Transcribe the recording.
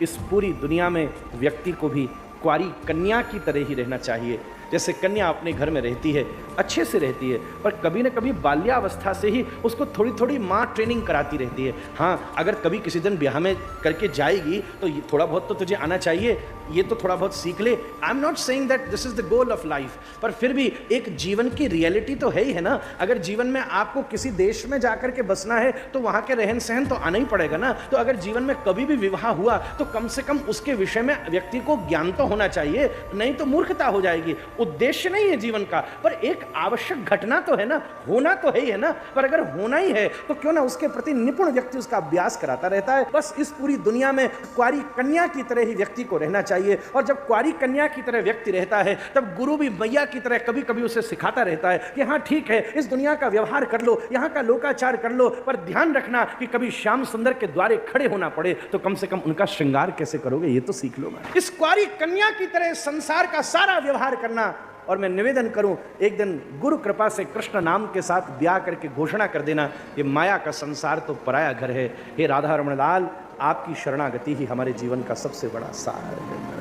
इस पूरी दुनिया में व्यक्ति को भी कुंवारी कन्या की तरह ही रहना चाहिए। जैसे कन्या अपने घर में रहती है, अच्छे से रहती है, पर कभी न कभी बाल्यावस्था से ही उसको थोड़ी थोड़ी माँ ट्रेनिंग कराती रहती है। हाँ, अगर कभी किसी दिन ब्याह में करके जाएगी तो ये थोड़ा बहुत तो तुझे आना चाहिए, ये तो थोड़ा बहुत सीख ले। I am not saying that this is the goal of life, पर फिर भी एक जीवन की रियलिटी तो है ही है ना। अगर जीवन में आपको किसी देश में जाकर के बसना है तो वहाँ के रहन सहन तो आना ही पड़ेगा ना। तो अगर जीवन में कभी भी विवाह हुआ तो कम से कम उसके विषय में व्यक्ति को ज्ञान तो होना चाहिए, नहीं तो मूर्खता हो जाएगी। उद्देश्य नहीं है जीवन का, पर एक आवश्यक घटना तो है ना, होना तो है ना। पर अगर होना ही है तो क्यों ना उसके प्रति निपुण व्यक्ति उसका अभ्यास कराता रहता है। बस इस पूरी दुनिया में कुंवारी कन्या की तरह ही व्यक्ति को रहना चाहिए। और जब कुंवारी कन्या की तरह व्यक्ति रहता है तब गुरु भी मैया की तरह कभी कभी उसे सिखाता रहता है कि हाँ ठीक है, इस दुनिया का व्यवहार कर लो, यहाँ का लोकाचार कर लो, पर ध्यान रखना कि कभी श्याम सुंदर के द्वारे खड़े होना पड़े तो कम से कम उनका श्रृंगार कैसे करोगे ये तो सीख लो। इस कुंवारी कन्या की तरह संसार का सारा व्यवहार करना। और मैं निवेदन करूं, एक दिन गुरु कृपा से कृष्ण नाम के साथ ब्याह करके घोषणा कर देना, ये माया का संसार तो पराया घर है। हे राधा रमण लाल, आपकी शरणागति ही हमारे जीवन का सबसे बड़ा सार है।